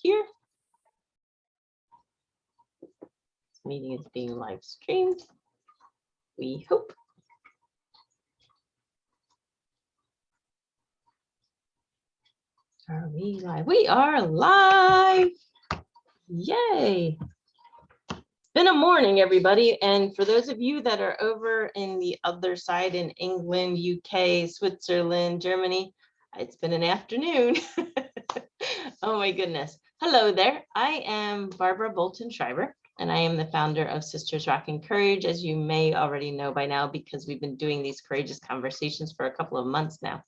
here. This meeting is being live streamed. We hope. Are we live? We are live. Yay. It's been a morning, everybody. And for those of you that are over in the other side in England, UK, Switzerland, Germany, it's been an afternoon. Oh my goodness. Hello there. I am Barbara Bolton Schreiber, and I am the founder of Sisters Rocking Courage, as you may already know by now, because we've been doing these courageous conversations for a couple of months now.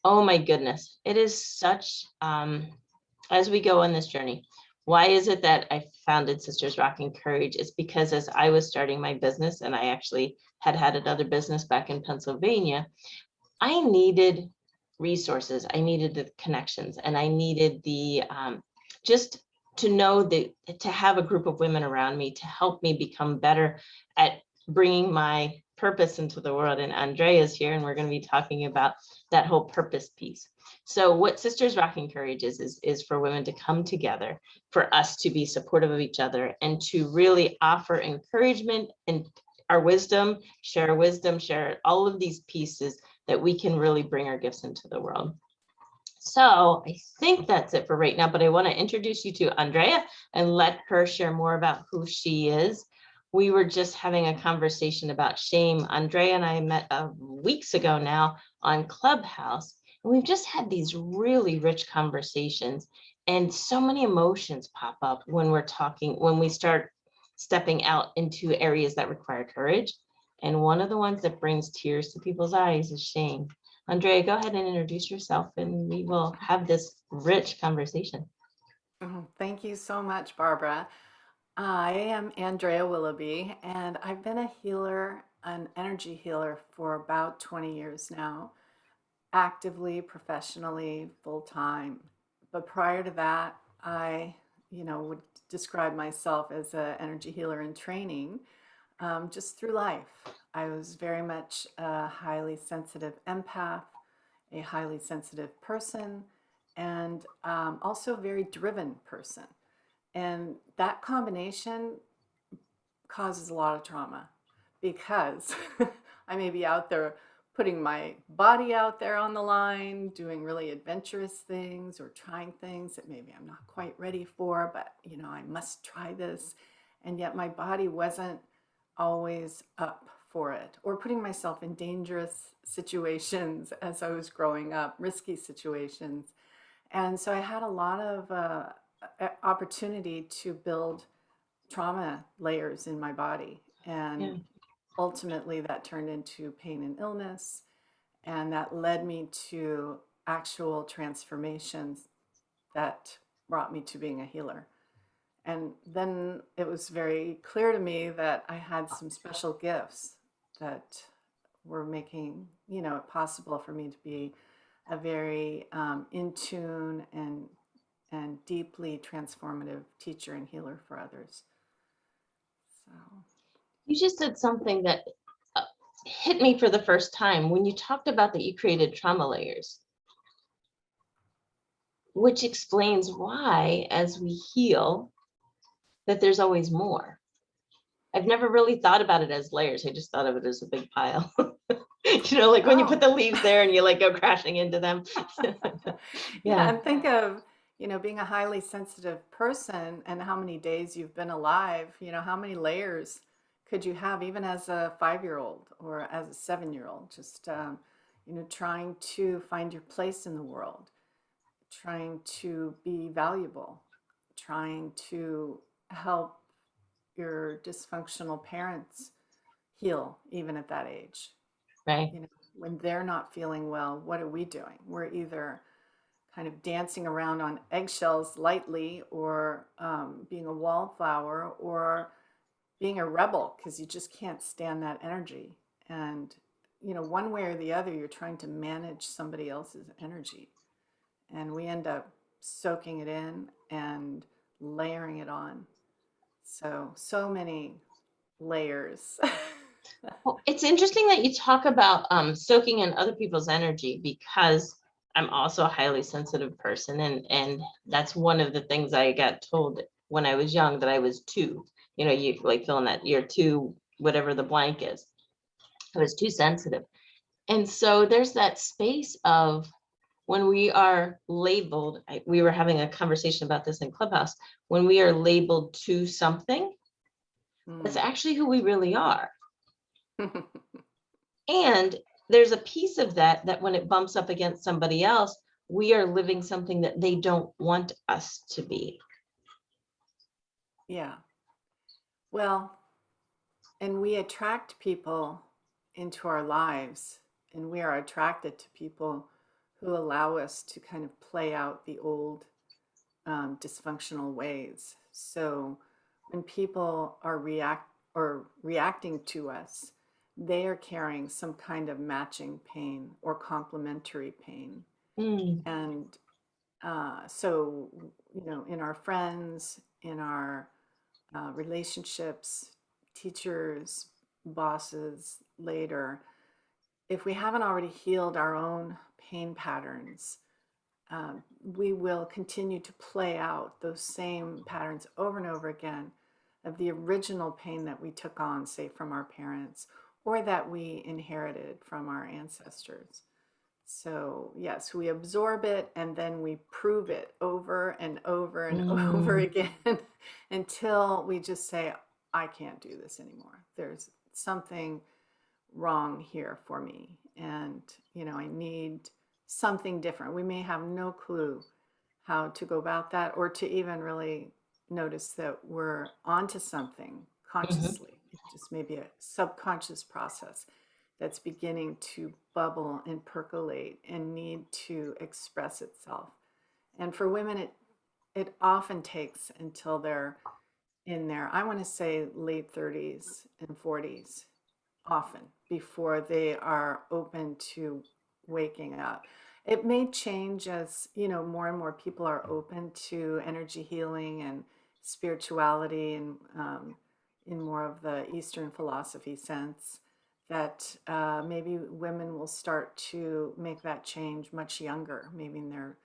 Oh my goodness. It is such, as we go on this journey, why is it that I founded Sisters Rocking Courage? It's because as I was starting my business, and I actually had another business back in Pennsylvania, I needed resources, I needed the connections, and I needed the just to know that to have a group of women around me to help me become better at bringing my purpose into the world. And Andrea is here, and we're going to be talking about that whole purpose piece. So what Sisters Rocking Courage is for women to come together, for us to be supportive of each other, and to really offer encouragement and our wisdom, share all of these pieces that we can really bring our gifts into the world. So I think that's it for right now, but I want to introduce you to Andrea and let her share more about who she is. We were just having a conversation about shame. Andrea and I met weeks ago now on Clubhouse, and we've just had these really rich conversations, and so many emotions pop up when we're talking, when we start stepping out into areas that require courage. And one of the ones that brings tears to people's eyes is shame. Andrea, go ahead and introduce yourself, and we will have this rich conversation. Thank you so much, Barbara. I am Andrea Willoughby, and I've been a healer, an energy healer, for about 20 years now, actively, professionally, full time. But prior to that, I, would describe myself as an energy healer in training, just through life. I was very much a highly sensitive empath, a highly sensitive person, and also a very driven person. And that combination causes a lot of trauma because I may be out there putting my body out there on the line, doing really adventurous things or trying things that maybe I'm not quite ready for, but I must try this. And yet my body wasn't always up for it, or putting myself in dangerous situations as I was growing up, risky situations. And so I had a lot of opportunity to build trauma layers in my body. And ultimately, that turned into pain and illness. And that led me to actual transformations that brought me to being a healer. And then it was very clear to me that I had some special gifts that were making it possible for me to be a very in tune and deeply transformative teacher and healer for others. So you just said something that hit me for the first time when you talked about that you created trauma layers, which explains why, as we heal, that there's always more. I've never really thought about it as layers. I just thought of it as a big pile. Like when you put the leaves there and you like go crashing into them. Yeah, and think of, being a highly sensitive person and how many days you've been alive, how many layers could you have even as a 5-year-old or as a 7-year-old, just, trying to find your place in the world, trying to be valuable, trying to help your dysfunctional parents heal even at that age. Right. When they're not feeling well, what are we doing? We're either kind of dancing around on eggshells lightly, or being a wallflower, or being a rebel because you just can't stand that energy. And, one way or the other, you're trying to manage somebody else's energy. And we end up soaking it in and layering it on. So many layers. Well, it's interesting that you talk about soaking in other people's energy, because I'm also a highly sensitive person, and that's one of the things I got told when I was young, that I was too, you like feeling that you're too, whatever the blank is. I was too sensitive. And so there's that space of when we are labeled, we were having a conversation about this in Clubhouse, when we are labeled to something, that's actually who we really are. And there's a piece of that, that when it bumps up against somebody else, we are living something that they don't want us to be. Yeah. Well, and we attract people into our lives, and we are attracted to people who allow us to kind of play out the old dysfunctional ways. So when people are reacting to us, they are carrying some kind of matching pain or complementary pain. Mm. And so, in our friends, in our relationships, teachers, bosses, later, if we haven't already healed our own pain patterns, we will continue to play out those same patterns over and over again of the original pain that we took on, say, from our parents or that we inherited from our ancestors. So, yes, we absorb it and then we prove it over and over and over again until we just say, I can't do this anymore. There's something wrong here for me. And, I need something different. We may have no clue how to go about that or to even really notice that we're onto something Mhm. consciously. It just may be a subconscious process that's beginning to bubble and percolate and need to express itself. And for women, it often takes until they're in their, I want to say, late 30s and 40s, often before they are open to waking up. It may change as, more and more people are open to energy healing and spirituality and in more of the Eastern philosophy sense, that maybe women will start to make that change much younger, maybe in their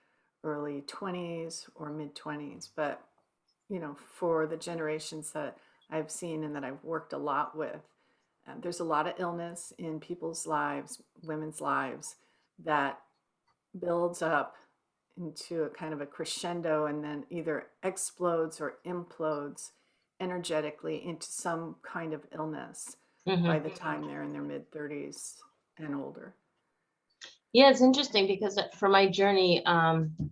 early 20s or mid 20s. But, for the generations that I've seen and that I've worked a lot with, there's a lot of illness in people's lives, women's lives, that builds up into a kind of a crescendo and then either explodes or implodes energetically into some kind of illness by Mhm. the time they're in their mid 30s and older. Yeah, it's interesting because for my journey,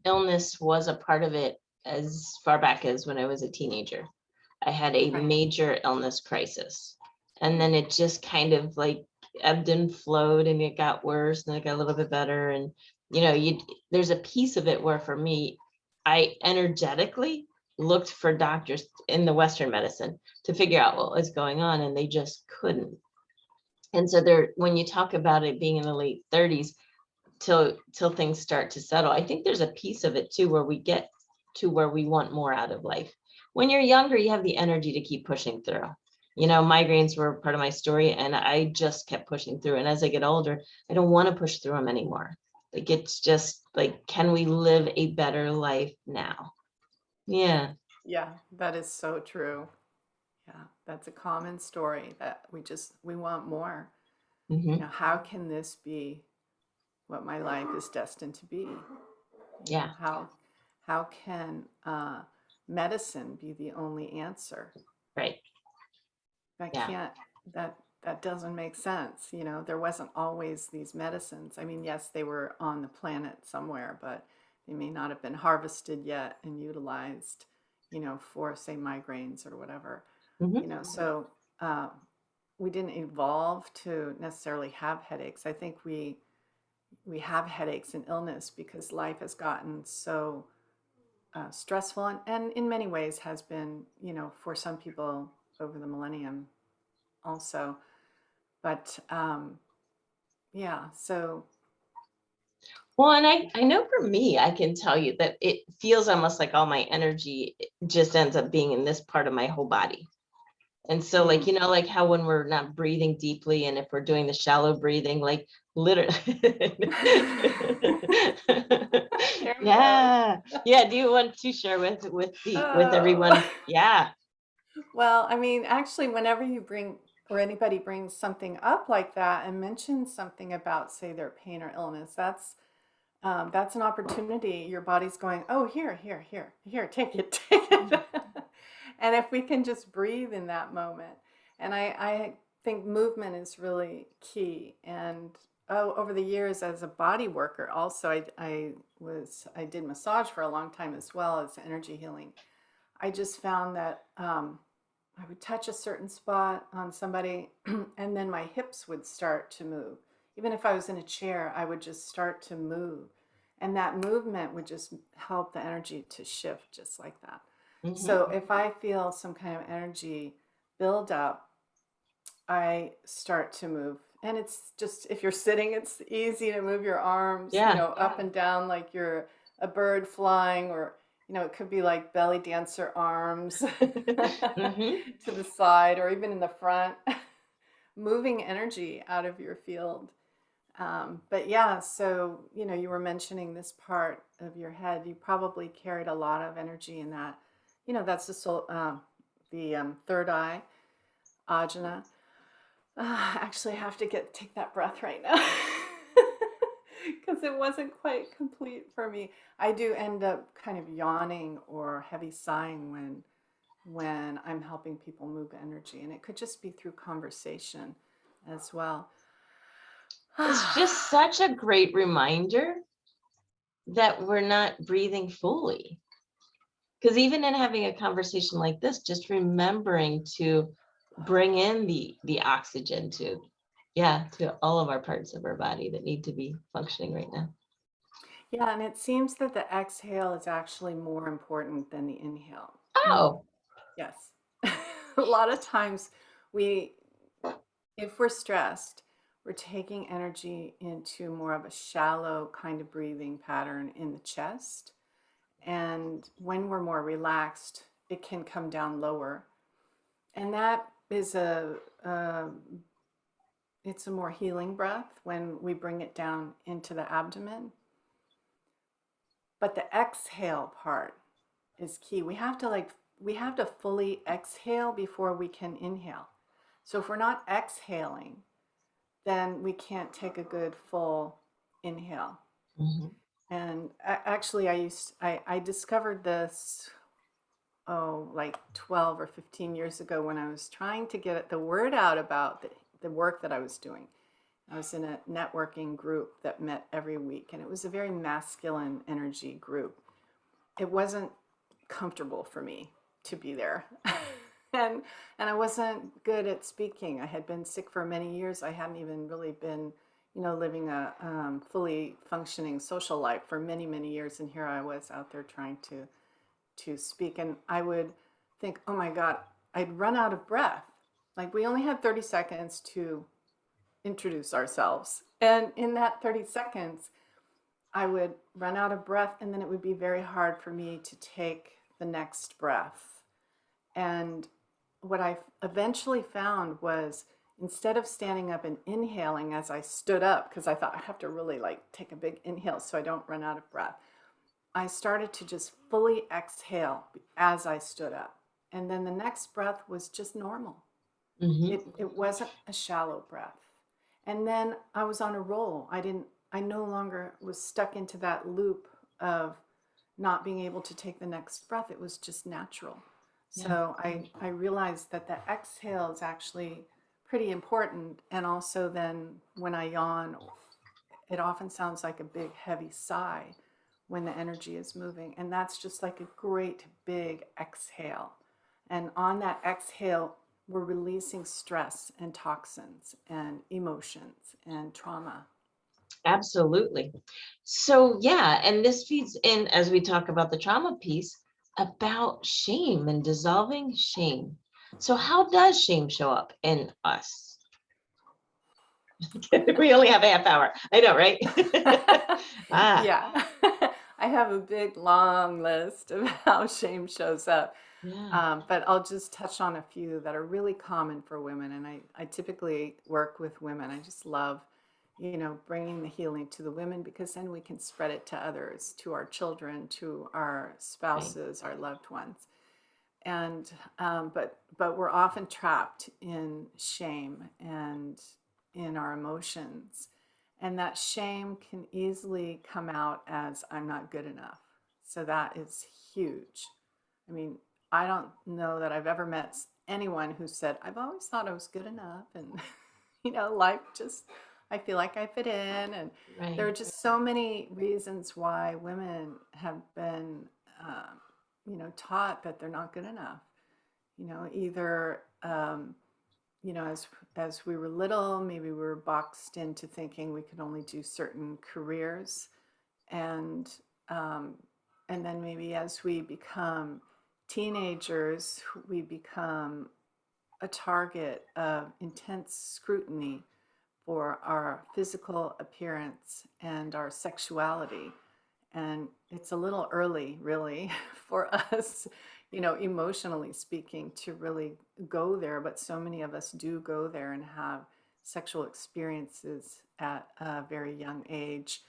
illness was a part of it as far back as when I was a teenager. I had a Right. major illness crisis. And then it just kind of like ebbed and flowed, and it got worse and it got a little bit better. And, there's a piece of it where for me, I energetically looked for doctors in the Western medicine to figure out what was going on, and they just couldn't. And so when you talk about it being in the late 30s, till things start to settle, I think there's a piece of it too where we get to where we want more out of life. When you're younger, you have the energy to keep pushing through. Migraines were part of my story, and I just kept pushing through. And as I get older, I don't want to push through them anymore. Like, it's just like, can we live a better life now? Yeah. Yeah, that is so true. Yeah, that's a common story that we want more. Hmm. How can this be what my life is destined to be? Yeah. How can medicine be the only answer? Right. That Yeah. can't that that doesn't make sense. There wasn't always these medicines. I mean, yes, they were on the planet somewhere, but they may not have been harvested yet and utilized, for say migraines or whatever. Hmm. So we didn't evolve to necessarily have headaches. I think we have headaches and illness because life has gotten so stressful and in many ways has been, for some people over the millennium also. But yeah, so Well, and I know for me, I can tell you that it feels almost like all my energy just ends up being in this part of my whole body. And so like, you know, like how when we're not breathing deeply and if we're doing the shallow breathing, like literally. There we Yeah. Yeah. Do you want to share with with go. everyone? Yeah. Well, I mean, actually, whenever you bring or anybody brings something up like that and mentions something about, say, their pain or illness, that's an opportunity. Your body's going, oh, here, take it, take it. And if we can just breathe in that moment, and I think movement is really key. And over the years as a body worker, also, I did massage for a long time as well as energy healing. I just found that I would touch a certain spot on somebody, and then my hips would start to move. Even if I was in a chair, I would just start to move. And that movement would just help the energy to shift just like that. Mhm. So if I feel some kind of energy build up, I start to move. And it's just, if you're sitting, it's easy to move your arms, Yeah. up and down like you're a bird flying, or, it could be like belly dancer arms Hmm. to the side or even in the front, moving energy out of your field. But yeah, so, you were mentioning this part of your head. You probably carried a lot of energy in that. That's the third eye, ajna. Actually, I have to take that breath right now because it wasn't quite complete for me. I do end up kind of yawning or heavy sighing when I'm helping people move energy, and it could just be through conversation as well. It's just such a great reminder that we're not breathing fully. Because even in having a conversation like this, just remembering to bring in the oxygen to, yeah, to all of our parts of our body that need to be functioning right now. Yeah, and it seems that the exhale is actually more important than the inhale. Oh, Yes. A lot of times we if we're stressed, we're taking energy into more of a shallow kind of breathing pattern in the chest. And when we're more relaxed, it can come down lower. And that is it's a more healing breath when we bring it down into the abdomen. But the exhale part is key. We have to fully exhale before we can inhale. So if we're not exhaling, then we can't take a good full inhale. mhm. And actually, I discovered this, like 12 or 15 years ago when I was trying to get the word out about the work that I was doing. I was in a networking group that met every week, and it was a very masculine energy group. It wasn't comfortable for me to be there. and and I wasn't good at speaking. I had been sick for many years. I hadn't even really been, living a fully functioning social life for many, many years. And here I was out there trying to speak. And I would think, oh my God, I'd run out of breath. Like we only had 30 seconds to introduce ourselves. And in that 30 seconds, I would run out of breath, and then it would be very hard for me to take the next breath. And what I eventually found was instead of standing up and inhaling as I stood up, because I thought I have to really like take a big inhale so I don't run out of breath, I started to just fully exhale as I stood up. And then the next breath was just normal. Mhm. It wasn't a shallow breath. And then I was on a roll. I no longer was stuck into that loop of not being able to take the next breath. It was just natural. Yeah. So I realized that the exhale is actually pretty important. And also then when I yawn, it often sounds like a big heavy sigh when the energy is moving. And that's just like a great big exhale. And on that exhale, we're releasing stress and toxins and emotions and trauma. Absolutely. So yeah, and this feeds in as we talk about the trauma piece about shame and dissolving shame. So how does shame show up in us? We only have a half hour. I know, right? Ah, Yeah. I have a big long list of how shame shows up. Yeah. But I'll just touch on a few that are really common for women. And I typically work with women. I just love, bringing the healing to the women because then we can spread it to others, to our children, to our Right. spouses, our loved ones. And but we're often trapped in shame and in our emotions, and that shame can easily come out as I'm not good enough. So that is huge. I mean, I don't know that I've ever met anyone who said I've always thought I was good enough, and life just, I feel like I fit in. And there are Right. just so many reasons why women have been taught that they're not good enough. Either as we were little, maybe we were boxed into thinking we could only do certain careers, and um, and then maybe as we become teenagers, we become a target of intense scrutiny for our physical appearance and our sexuality. And it's a little early, really, for us, emotionally speaking, to really go there. But so many of us do go there and have sexual experiences at a very young age,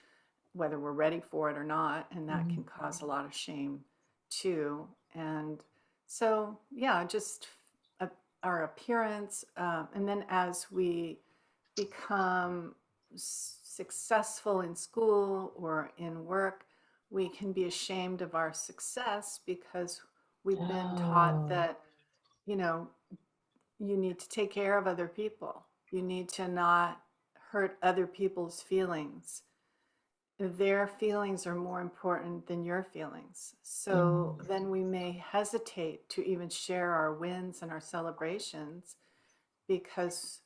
whether we're ready for it or not. And that Mhm. can cause a lot of shame too. And so, yeah, just uh, our appearance. And then as we become successful in school or in work, we can be ashamed of our success because we've been taught Oh, that, you know, you need to take care of other people. You need to not hurt other people's feelings. Their feelings are more important than your feelings. So mm, then we may hesitate to even share our wins and our celebrations because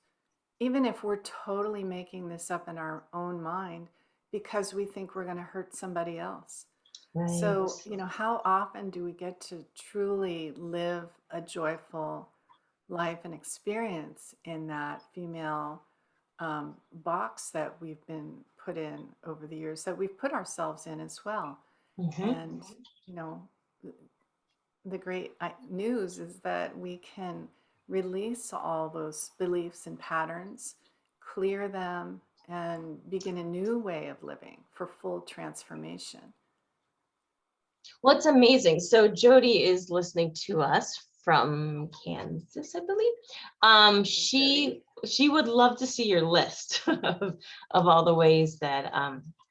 even if we're totally making this up in our own mind, because we think we're going to hurt somebody else. right. So, how often do we get to truly live a joyful life and experience in that female box that we've been put in over the years, that we've put ourselves in as well? Hmm. And, you know, the great news is that we can release all those beliefs and patterns, clear them, and begin a new way of living for full transformation. What's amazing. So Jody is listening to us from Kansas, I believe. Hey, Jody. She would love to see your list of all the ways that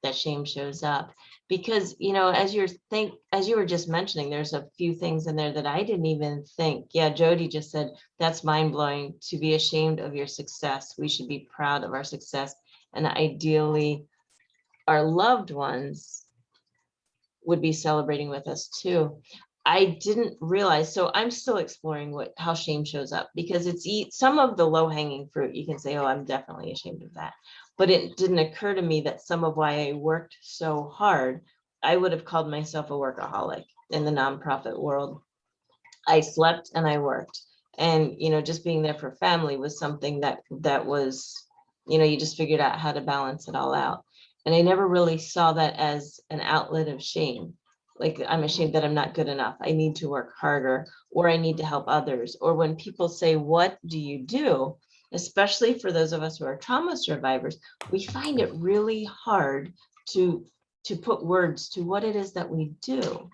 that shame shows up. Because, as you were just mentioning, there's a few things in there that I didn't even think. Yeah, Jody just said that's mind blowing to be ashamed of your success. We should be proud of our success. And ideally, our loved ones would be celebrating with us too. I didn't realize, so I'm still exploring how shame shows up, because some of the low hanging fruit. You can say, oh, I'm definitely ashamed of that. But it didn't occur to me that some of why I worked so hard, I would have called myself a workaholic in the nonprofit world. I slept and I worked. And, just being there for family was something that was, you just figured out how to balance it all out. And I never really saw that as an outlet of shame. Like, I'm Mm-hmm. ashamed that I'm not good enough. I need to work harder, or I need to help others. Or when people say, what do you do? Especially for those of us who are trauma survivors, we find it really hard to put words to what it is that we do.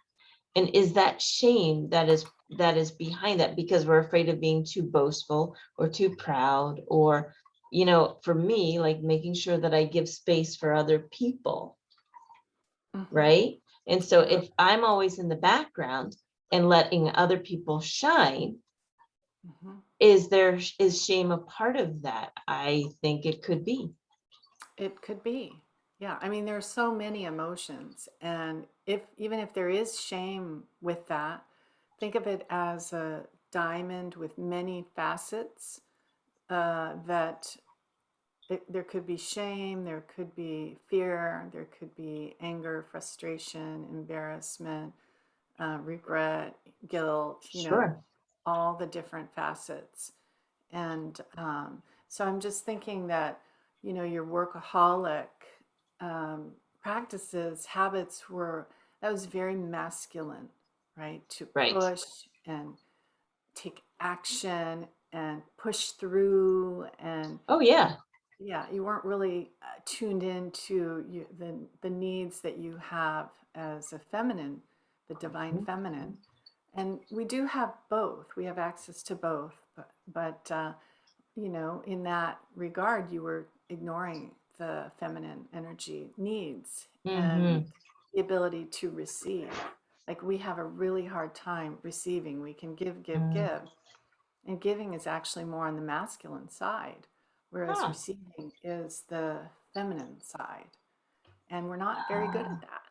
And is that shame that is behind that, because we're afraid of being too boastful or too proud, or for me, like making sure that I give space for other people, Mm-hmm. right? And so Yeah. if I'm always in the background and letting other people shine, Mm-hmm. is shame a part of that? I think it could be. It could be. Yeah. I mean, there are so many emotions. And even if there is shame with that, think of it as a diamond with many facets that there could be shame, there could be fear, there could be anger, frustration, embarrassment, regret, guilt, Sure. all the different facets. And so I'm just thinking that, your workaholic practices, habits were that was very masculine, right? To Right. push and take action and push through. And Oh, yeah. yeah, you weren't really tuned into the needs that you have as a feminine, the divine Mhm. feminine. And we do have both. We have access to both, but in that regard, you were ignoring the feminine energy needs and Mhm. the ability to receive. Like we have a really hard time receiving. We can give, give, Mm. give, and giving is actually more on the masculine side, whereas Huh. receiving is the feminine side. And we're not very good Ah. at that.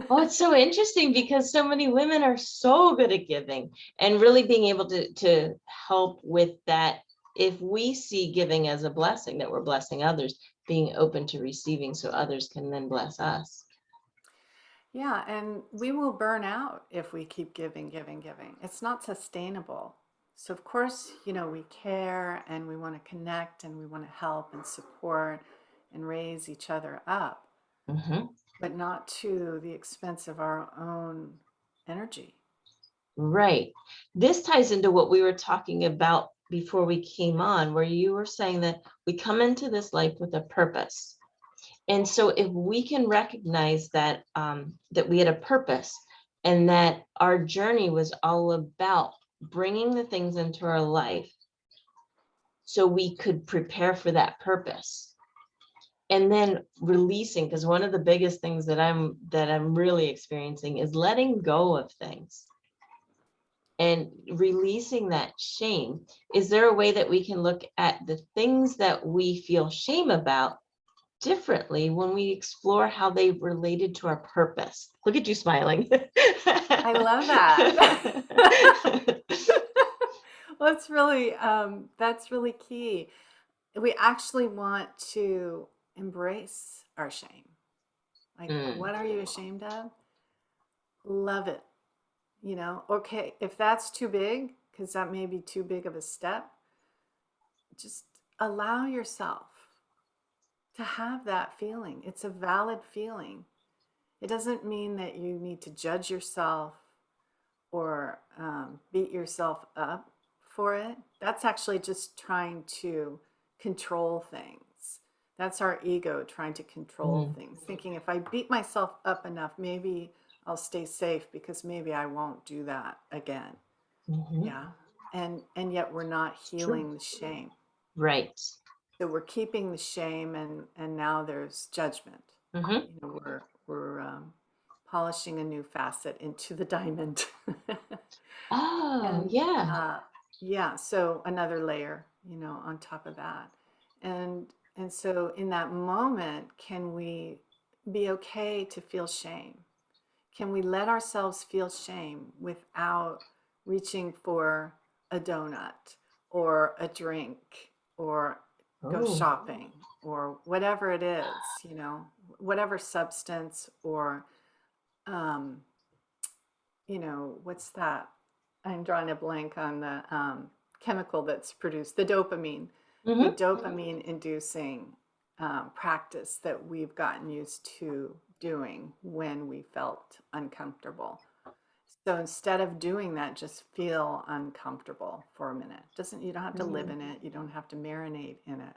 Oh, it's so interesting because so many women are so good at giving and really being able to help with that. If we see giving as a blessing, that we're blessing others, being open to receiving so others can then bless us. Yeah, and we will burn out if we keep giving, giving, giving. It's not sustainable. So, of course, we care and we want to connect and we want to help and support and raise each other up, Hmm. but not to the expense of our own energy. Right. This ties into what we were talking about before we came on, where you were saying that we come into this life with a purpose. And so if we can recognize that we had a purpose and that our journey was all about bringing the things into our life so we could prepare for that purpose and then releasing, because one of the biggest things that I'm really experiencing is letting go of things and releasing that shame. Is there a way that we can look at the things that we feel shame about differently when we explore how they related to our purpose? Look at you smiling. I love that. Well, that's really key. We actually want to embrace our shame. Like, Mm, what are you ashamed of? Love it. Okay, if that's too big, because that may be too big of a step, just allow yourself to have that feeling. It's a valid feeling. It doesn't mean that you need to judge yourself or beat yourself up for it. That's actually just trying to control things. That's our ego trying to control mm, things, thinking if I beat myself up enough, maybe I'll stay safe because maybe I won't do that again. mhm. Yeah. And yet we're not It's true. healing the shame. Right. So we're keeping the shame, and now there's judgment. Hmm. We're polishing a new facet into the diamond. Oh, And yeah. yeah, so another layer, on top of that. And and so in that moment, can we be okay to feel shame? Can we let ourselves feel shame without reaching for a donut or a drink or go Oh. shopping or whatever it is, whatever substance or um, what's that? I'm drawing a blank on the chemical that's produced, the Hmm. dopamine inducing practice that we've gotten used to doing when we felt uncomfortable. So instead of doing that, just feel uncomfortable for a minute. Doesn't You don't have to live in it, you don't have to marinate in it,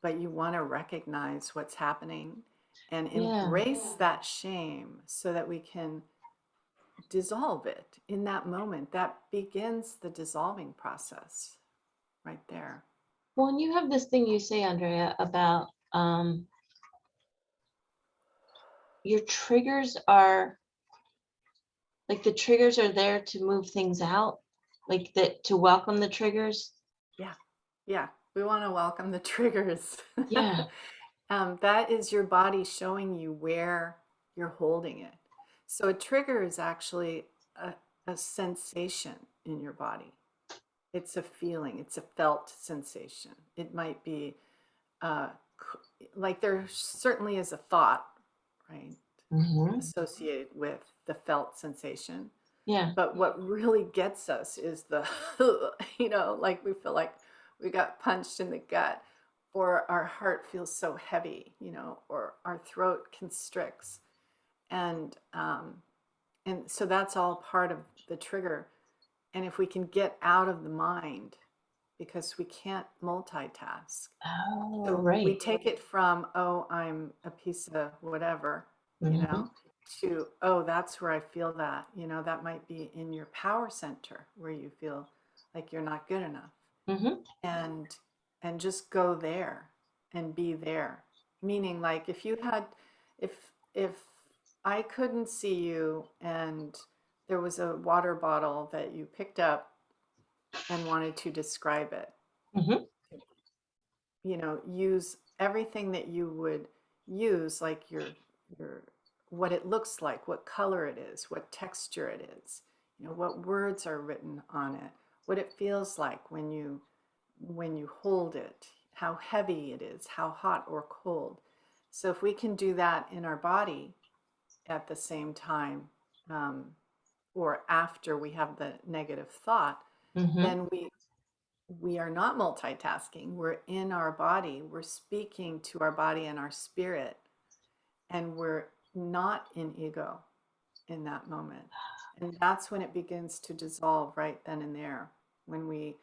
but you want to recognize what's happening and Yeah. embrace that shame so that we can dissolve it in that moment. That begins the dissolving process right there. Well, and you have this thing you say, Andrea, about your triggers are like the triggers are there to move things out, like that to welcome the triggers. Yeah, yeah. We want to welcome the triggers. Yeah. That is your body showing you where you're holding it. So a trigger is actually a sensation in your body. It's a feeling, it's a felt sensation. It might be uh, like there certainly is a thought, right, Hmm. associated with the felt sensation. Yeah. But what really gets us is the, like we feel like we got punched in the gut, or our heart feels so heavy, or our throat constricts. And And so that's all part of the trigger. And if we can get out of the mind, because we can't multitask. Oh, So we right. take it from, oh, I'm a piece of whatever, you Mm-hmm. know, to, oh, that's where I feel that. That might be in your power center where you feel like you're not good enough. Mm-hmm. And just go there and be there. Meaning, like, if I couldn't see you and there was a water bottle that you picked up and wanted to describe it, Mm-hmm. use everything that you would use, like your what it looks like, what color it is, what texture it is, what words are written on it, what it feels like when you hold it, how heavy it is, how hot or cold. So if we can do that in our body at the same time, um, or after we have the negative thought, Mm-hmm. then we are not multitasking. We're in our body. We're speaking to our body and our spirit, and we're not in ego in that moment. And that's when it begins to dissolve right then and there. When we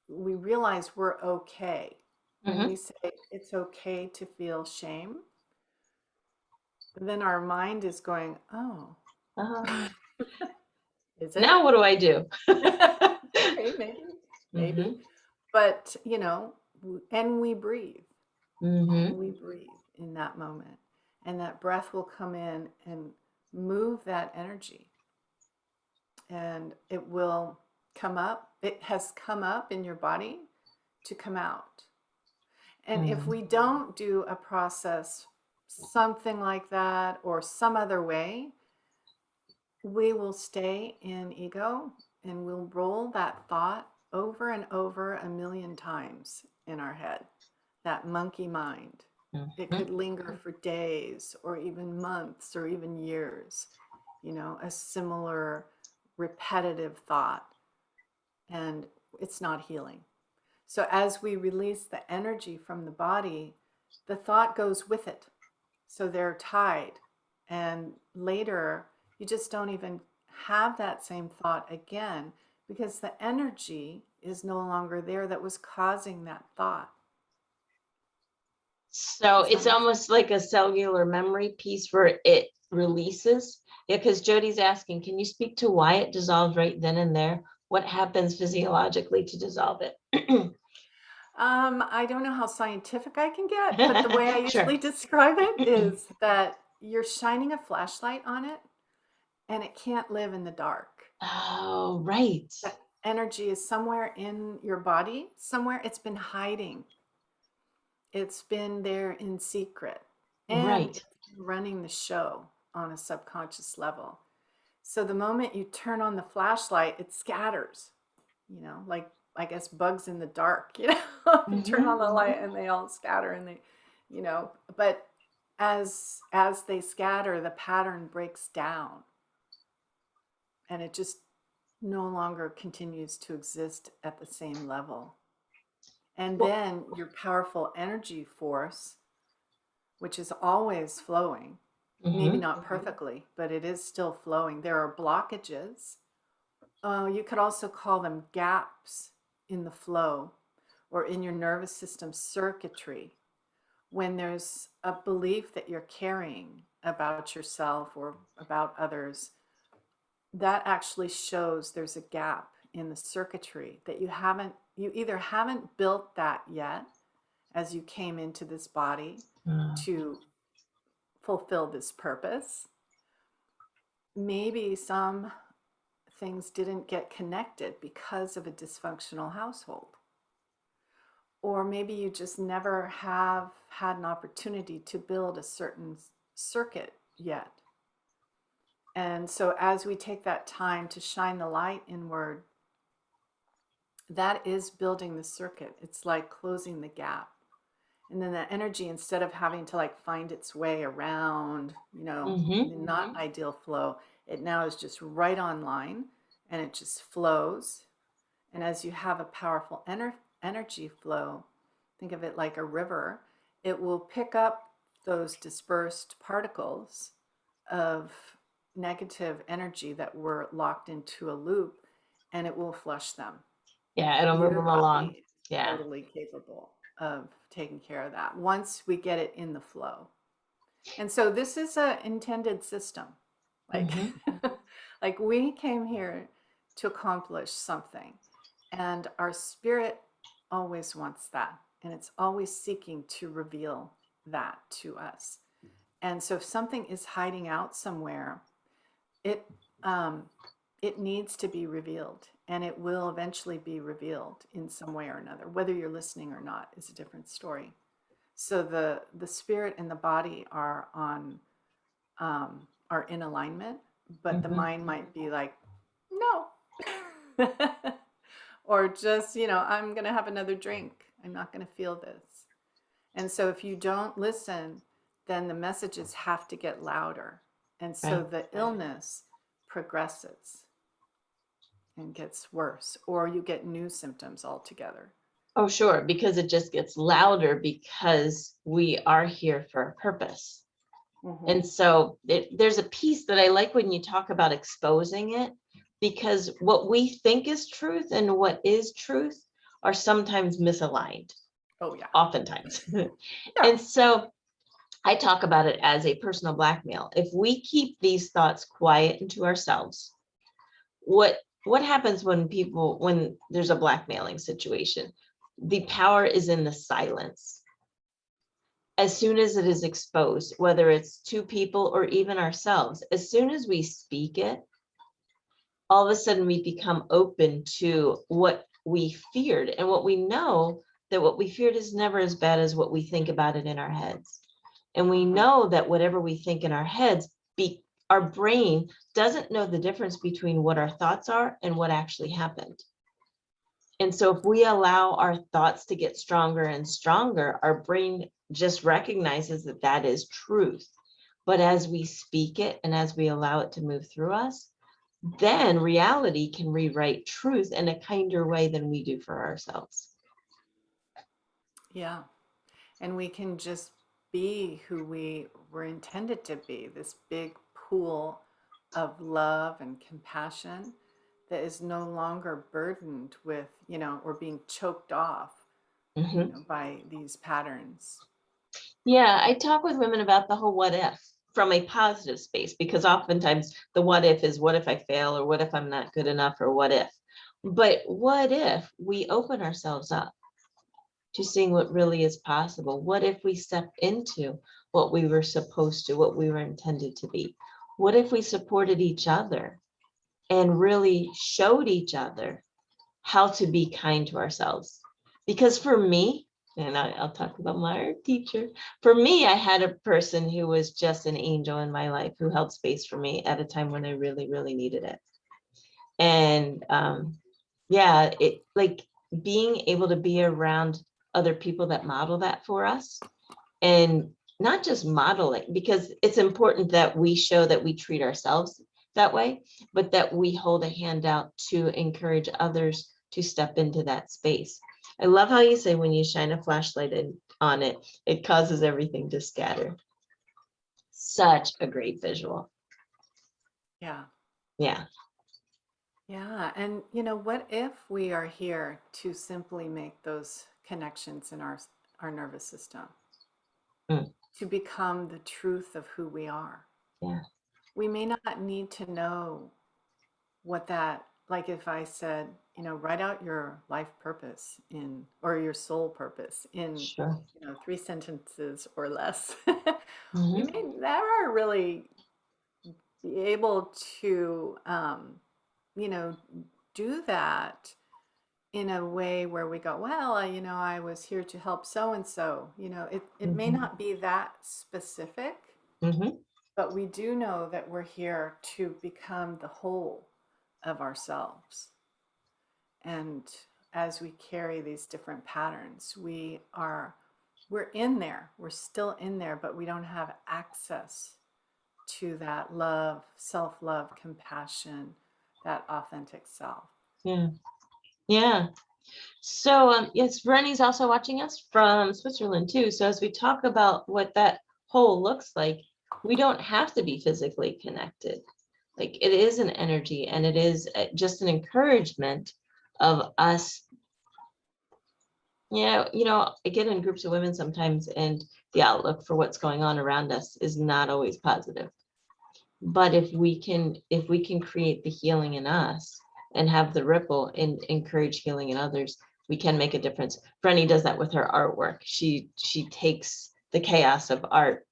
realize we're okay. When Mm-hmm. we say it's okay to feel shame, then our mind is going, oh, Oh, is it? now what do I do? Okay, maybe. Mm-hmm. But, and we breathe. Mm-hmm. And we breathe in that moment. And that breath will come in and move that energy. And it will come up. It has come up in your body to come out. And if Mm-hmm. we don't do a process, something like that, or some other way, we will stay in ego and we'll roll that thought over and over a million times in our head, that monkey mind. It Mm-hmm. could linger for days or even months or even years, a similar repetitive thought, and it's not healing. So as we release the energy from the body, the thought goes with it. So they're tied. And later, you just don't even have that same thought again because the energy is no longer there that was causing that thought. So Does that it's make sense? almost like a cellular memory piece where it releases. Yeah, because Jody's asking, can you speak to why it dissolves right then and there? What happens physiologically to dissolve it? I don't know how scientific I can get, but the way I Sure. usually describe it is that you're shining a flashlight on it and it can't live in the dark. Oh, right. That energy is somewhere in your body, somewhere it's been hiding. It's been there in secret and Right. it's been running the show on a subconscious level. So the moment you turn on the flashlight, it scatters, like I guess bugs in the dark, you turn Mm-hmm. on the light and they all scatter and but as they scatter, the pattern breaks down and it just no longer continues to exist at the same level. And Well, then your powerful energy force, which is always flowing, maybe mm-hmm. not perfectly, but it is still flowing. There are blockages. You could also call them gaps in the flow or in your nervous system circuitry when there's a belief that you're carrying about yourself or about others. That actually shows there's a gap in the circuitry that you either haven't built that yet as you came into this body to fulfill this purpose. Maybe some things didn't get connected because of a dysfunctional household. Or maybe you just never have had an opportunity to build a certain circuit yet. And so, as we take that time to shine the light inward, that is building the circuit. It's like closing the gap. And then the energy, instead of having to like find its way around, Mm-hmm. the not ideal flow, it now is just right online and it just flows. And as you have a powerful energy flow, think of it like a river, it will pick up those dispersed particles of negative energy that we're locked into a loop, and it will flush them. Yeah, it'll move Your them along. body is Yeah. totally capable of taking care of that once we get it in the flow. And so this is a intended system. Like Hmm. like we came here to accomplish something, and our spirit always wants that, and it's always seeking to reveal that to us. And so if something is hiding out somewhere, it um, it needs to be revealed, and it will eventually be revealed in some way or another. Whether you're listening or not is a different story. So the spirit and the body are in alignment, but the Hmm. mind might be like, no, or just, I'm gonna have another drink. I'm not gonna feel this. And so if you don't listen, then the messages have to get louder. And so Right. the illness progresses and gets worse, or you get new symptoms altogether. Oh, sure, because it just gets louder because we are here for a purpose. Mm-hmm. And so there's a piece that I like when you talk about exposing it, because what we think is truth and what is truth are sometimes misaligned, Oh, yeah. oftentimes. Yeah. And so I talk about it as a personal blackmail. If we keep these thoughts quiet into ourselves, what happens when there's a blackmailing situation? The power is in the silence. As soon as it is exposed, whether it's to people or even ourselves, as soon as we speak it, all of a sudden we become open to what we feared. And what we know, that what we feared is never as bad as what we think about it in our heads. And we Mm-hmm. know that whatever we think in our heads, our brain doesn't know the difference between what our thoughts are and what actually happened. And so if we allow our thoughts to get stronger and stronger, our brain just recognizes that that is truth. But as we speak it and as we allow it to move through us, then reality can rewrite truth in a kinder way than we do for ourselves. Yeah. And we can just be who we were intended to be, this big pool of love and compassion that is no longer burdened with, or being choked off, Mhm. by these patterns. Yeah, I talk with women about the whole what if from a positive space, because oftentimes the what if is what if I fail, or what if I'm not good enough, or what if. But what if we open ourselves up to seeing what really is possible? What if we step into what we were supposed to, what we were intended to be? What if we supported each other and really showed each other how to be kind to ourselves? Because for me, and I'll talk about my art teacher, for me, I had a person who was just an angel in my life, who held space for me at a time when I really, really needed it. And yeah, it like being able to be around other people that model that for us, and not just model it, because it's important that we show that we treat ourselves that way, but that we hold a hand out to encourage others to step into that space. I love how you say when you shine a flashlight on it, it causes everything to scatter. Such a great visual. Yeah. Yeah. Yeah. And, what if we are here to simply make those connections in our nervous system, Mm, to become the truth of who we are? yeah. We may not need to know what that, like if I said, write out your life purpose or your soul purpose in, Sure. 3 sentences or less. We Hmm. may never really be able to, you know, do that in a way where we go, well, I was here to help so and so. It may Hmm. not be that specific, Hmm. but we do know that we're here to become the whole of ourselves. And as we carry these different patterns, we're in there. We're still in there, but we don't have access to that love, self-love, compassion, that authentic self. Yeah. Yeah. So yes, Rennie's also watching us from Switzerland too. So as we talk about what that whole looks like, we don't have to be physically connected. Like it is an energy, and it is just an encouragement of us. Yeah, I get in groups of women sometimes, and the outlook for what's going on around us is not always positive. But if we can create the healing in us and have the ripple and encourage healing in others, we can make a difference. Brenny does that with her artwork. She takes the chaos of art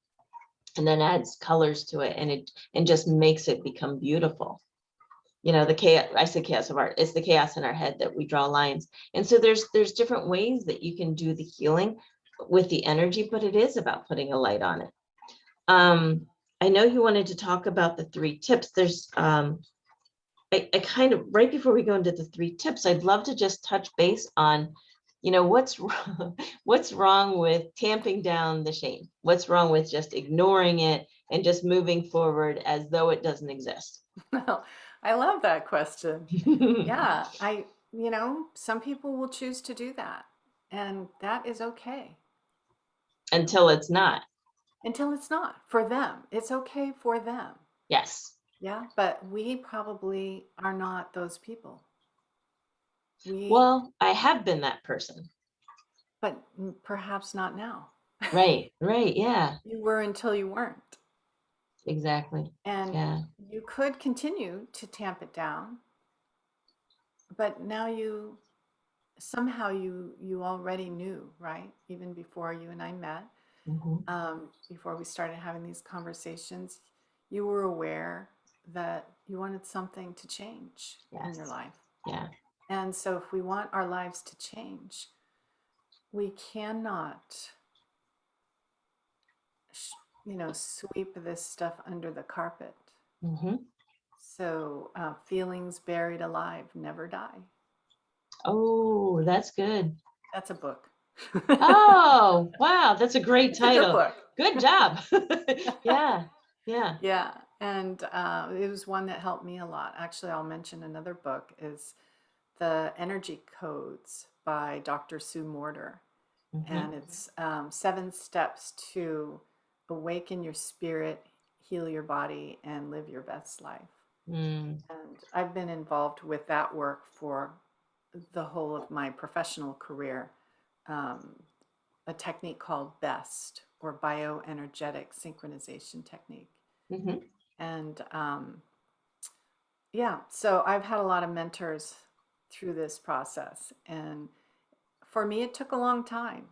and then adds colors to it, and just makes it become beautiful. The chaos, I say chaos of art, it's the chaos in our head that we draw lines. And so there's different ways that you can do the healing with the energy, but it is about putting a light on it. I know you wanted to talk about the 3 tips. There's I kind of, right before we go into the 3 tips, I'd love to just touch base on, what's wrong, what's wrong with tamping down the shame? What's wrong with just ignoring it and just moving forward as though it doesn't exist? Well, I love that question. Yeah, some people will choose to do that, and that is okay Until it's not. until it's not for them. It's okay for them. Yes. Yeah, but we probably are not those people. We, Well, I have been that person. but perhaps not now. Right, right. Yeah, You were until you weren't. exactly. And Yeah. you could continue to tamp it down, but now you already knew, right? Even before you and I met, Mhm. before we started having these conversations, you were aware that you wanted something to change in your Yes. life. Yeah. And so if we want our lives to change, we cannot, sweep this stuff under the carpet. Hmm. So feelings buried alive never die. Oh, that's good. That's a book. Oh, wow. That's a great It's a good title. book. Good job. Yeah. Yeah. Yeah, and it was one that helped me a lot. Actually, I'll mention another book is The Energy Codes by Dr. Sue Morter. Hmm. And it's 7 steps to awaken your spirit, heal your body, and live your best life. Mm. And I've been involved with that work for the whole of my professional career. Um, a technique called BEST, or bioenergetic synchronization technique. Hmm. And yeah, so I've had a lot of mentors through this process. And for me, it took a long time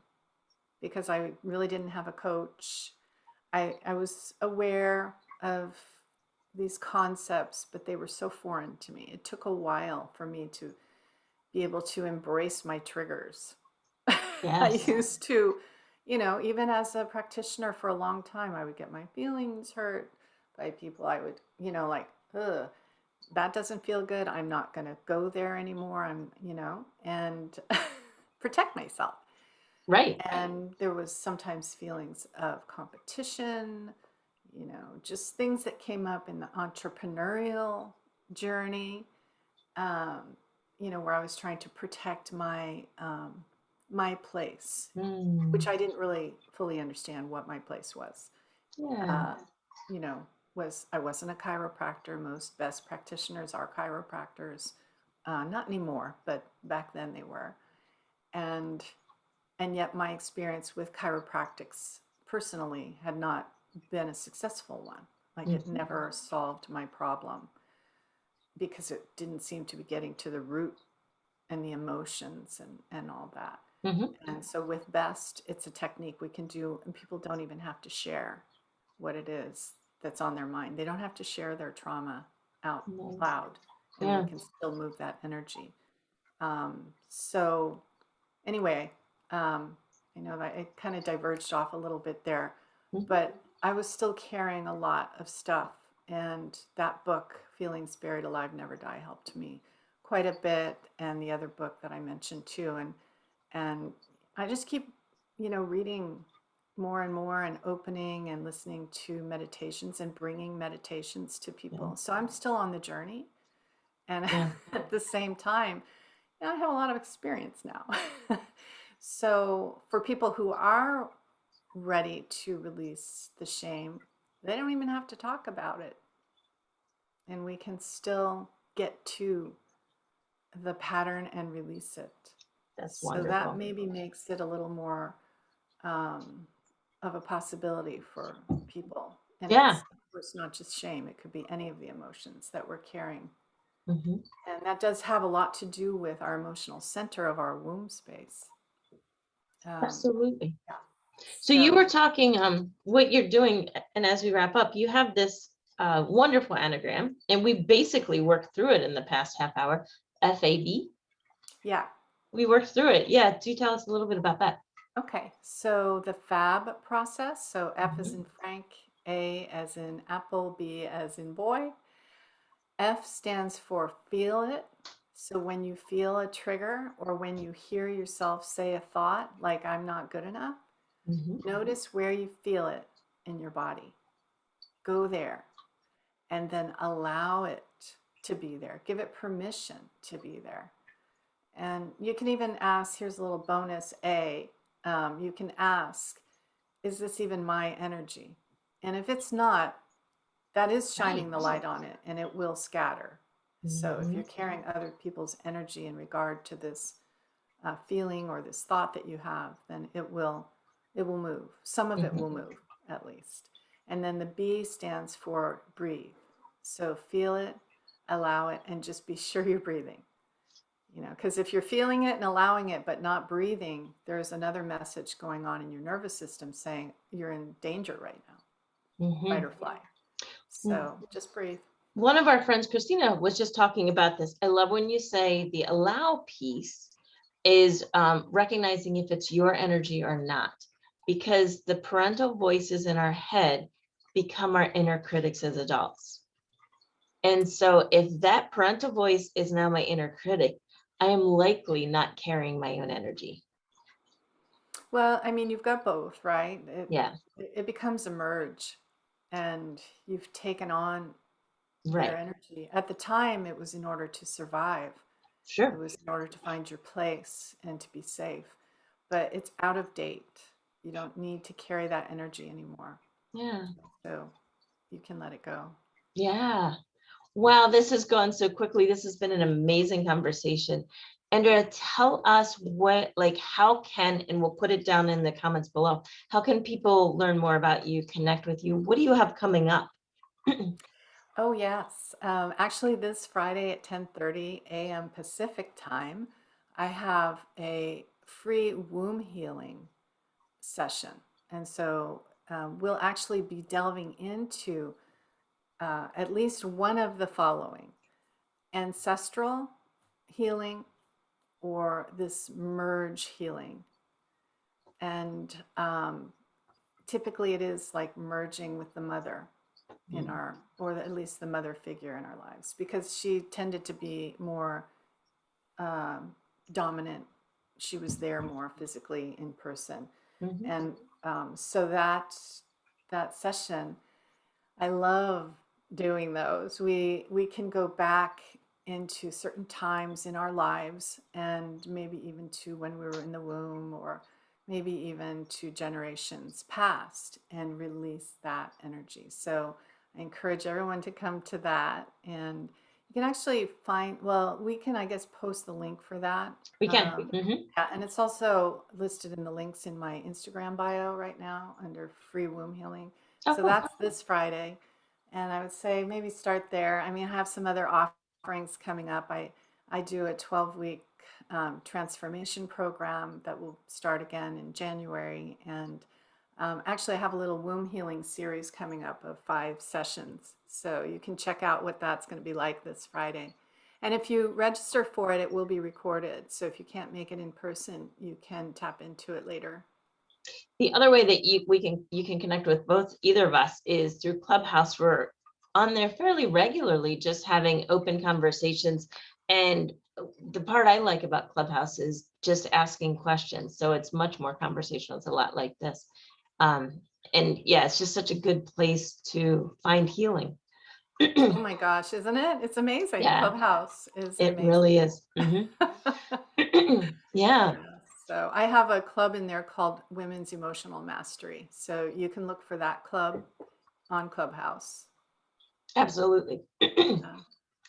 because I really didn't have a coach. I was aware of these concepts, but they were so foreign to me. It took a while for me to be able to embrace my triggers. I Yes. used to, even as a practitioner for a long time, I would get my feelings hurt by people. I would, like, ugh, that doesn't feel good. I'm not going to go there anymore. And protect myself. Right. And there was sometimes feelings of competition, just things that came up in the entrepreneurial journey, um, where I was trying to protect my place, which Mm. I didn't really fully understand what my place was. Yeah. Uh, you know, I wasn't a chiropractor. Most best practitioners are chiropractors. Not anymore, but back then they were. And and yet my experience with chiropractics personally had not been a successful one. Like it Hmm. never solved my problem because it didn't seem to be getting to the root and the emotions and all that. Hmm. And so with BEST, it's a technique we can do, and people don't even have to share what it is that's on their mind. They don't have to share their trauma out Nice. loud, and we Yeah. can still move that energy. So anyway, I know that it kind of diverged off a little bit there, but I was still carrying a lot of stuff. And that book, Feelings Buried Alive Never Die, helped me quite a bit. And the other book that I mentioned too. And I just keep, reading more and more and opening and listening to meditations and bringing meditations to Yeah. people. So I'm still on the journey. And Yeah. at the same time, I have a lot of experience now. So for people who are ready to release the shame, they don't even have to talk about it. and we can still get to the pattern and release it. That's So that wonderful. maybe makes it a little more um, of a possibility for people. And Yeah. it's, of course, not just shame, it could be any of the emotions that we're carrying. Mhm. And that does have a lot to do with our emotional center of our womb space. Um, Absolutely. yeah. So you were So, talking what you're doing, and as we wrap up, you have this wonderful anagram, and we basically worked through it in the past half hour. FAB. yeah. We worked through it. Yeah. Do tell us a little bit about that. Okay. So the FAB process. So F as Mhm. in Frank, A as in apple, B as in boy. F stands for feel it. So when you feel a trigger or when you hear yourself say a thought like I'm not good enough, Mhm. notice where you feel it in your body. Go there and then allow it to be there. Give it permission to be there. And you can even ask, here's a little bonus A. You can ask, is this even my energy? And if it's not, that is Right. shining the light on it and it will scatter. So if Mhm. you're carrying other people's energy in regard to this feeling or this thought that you have, then it will move. Some of it will Mhm. move at least. And then the B stands for breathe. So feel it, allow it, and just be sure you're breathing. Because if you're feeling it and allowing it but not breathing, there's another message going on in your nervous system saying you're in danger right now, fight Mhm. or flight. So just breathe. One of our friends, Christina, was just talking about this. I love when you say the allow piece is recognizing if it's your energy or not, because the parental voices in our head become our inner critics as adults. And so if that parental voice is now my inner critic, I am likely not carrying my own energy. Well, I mean, you've got both, right? Yeah, It becomes a merge, and you've taken on their right. energy. At the time, it was in order to survive. It Sure. was in order to find your place and to be safe. But it's out of date. You don't need to carry that energy anymore. Yeah. So you can let it go. Yeah. Wow, this has gone so quickly. This has been an amazing conversation. Andrea, tell us how can, and we'll put it down in the comments below, how can people learn more about you, connect with you? What do you have coming up? Oh, yes. Actually, this Friday at 10:30 a.m. Pacific time, I have a free womb healing session. And so we'll actually be delving into at least one of the following: ancestral healing or this merge healing. And typically it is like merging with the mother in our, or at least the mother figure in our lives, because she tended to be more um, dominant. She was there more physically in person. Mhm. And so that session, I love doing those. We can go back into certain times in our lives and maybe even to when we were in the womb or maybe even to generations past and release that energy. So I encourage everyone to come to that, and you can actually find, well, we can, I guess, post the link for that. We can. Yeah, and it's also listed in the links in my Instagram bio right now under free womb healing. Oh, So cool. that's this Friday. And I would say maybe start there. I mean, I have some other offerings coming up. I do a 12-week transformation program that will start again in January. And actually, I have a little womb healing series coming up of 5 sessions. So you can check out what that's going to be like this Friday. And if you register for it, it will be recorded. So if you can't make it in person, you can tap into it later. The other way that you can connect with both either of us is through Clubhouse. We're on there fairly regularly, just having open conversations. And the part I like about Clubhouse is just asking questions. So it's much more conversational. It's a lot like this. Um, and yeah, it's just such a good place to find healing. Oh my gosh, isn't it? It's amazing. Yeah, Clubhouse is it amazing. really is. Mhm. Yeah. Yeah. So I have a club in there called Women's Emotional Mastery. So you can look for that club on Clubhouse. Absolutely. Yeah.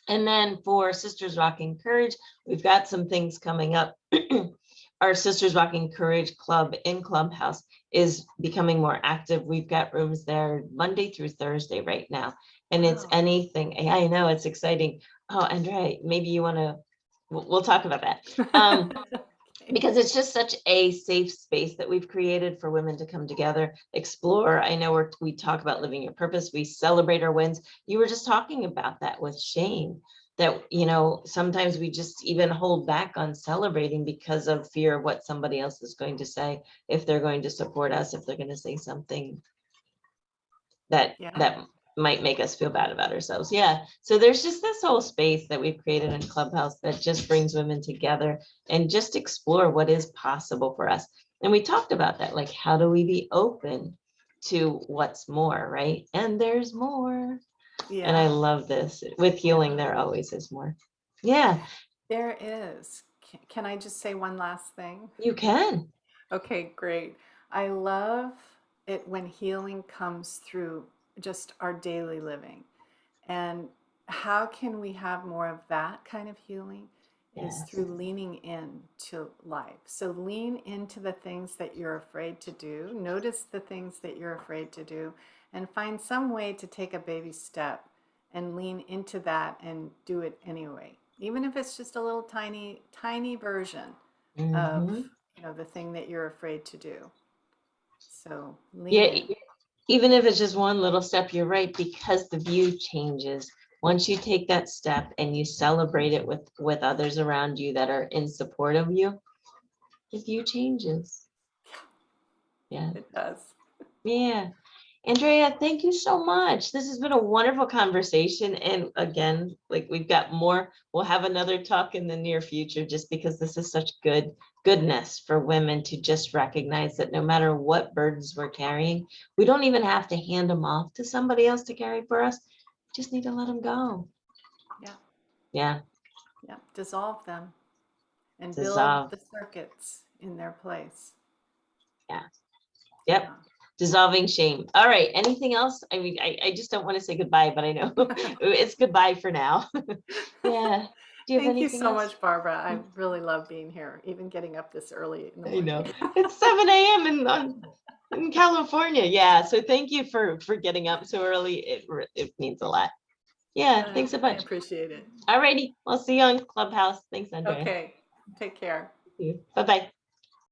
And then for Sisters Rocking Courage, we've got some things coming up. Our Sisters Rocking Courage Club in Clubhouse is becoming more active. We've got rooms there Monday through Thursday right now. And it's Wow. anything. I know it's exciting. Oh, Andrea, maybe you want to, we'll talk about that. Okay. Because it's just such a safe space that we've created for women to come together, explore. I know we talk about living your purpose. We celebrate our wins. You were just talking about that with Shane, that, you know, sometimes we just even hold back on celebrating because of fear of what somebody else is going to say, if they're going to support us, if they're going to say something that Yeah. might make us feel bad about ourselves. Yeah. So there's just this whole space that we've created in Clubhouse that just brings women together and just explore what is possible for us. And we talked about that, like, how do we be open to what's more, right? And there's more. And I Yeah. love this. With healing, Yeah. there always is more. Yeah, There is. Can I just say one last thing? you can. Okay, great. I love it when healing comes through just our daily living. And how can we have more of that kind of healing is Yes. through leaning in to life. So lean into the things that you're afraid to do. Notice the things that you're afraid to do and find some way to take a baby step and lean into that and do it anyway. Even if it's just a little tiny, tiny version of, Mm-hmm. the thing that you're afraid to do. So lean Yeah, in. even if it's just one little step, you're right, because the view changes. Once you take that step and you celebrate it with others around you that are in support of you, the view changes. Yeah. It does. Yeah. Andrea, thank you so much. This has been a wonderful conversation. And again, like, we've got more. We'll have another talk in the near future, just because this is such goodness for women to just recognize that no matter what burdens we're carrying, we don't even have to hand them off to somebody else to carry for us. We just need to let them go. Yeah. Yeah. Yeah. Dissolve them and build Dissolve. the circuits in their place. Yeah. Yep. Yeah. Dissolving shame. All right. Anything else? I mean, I just don't want to say goodbye, but I know it's goodbye for now. Yeah. Do you have Thank you anything so else? much, Barbara. I really love being here, even getting up this early in the I know morning. it's 7 a.m. in California. Yeah. So thank you for getting up so early. It means a lot. Yeah. Thanks a I bunch. appreciate it. All righty. I'll see you on Clubhouse. Thanks, Andrea. Okay. Take care. Bye bye.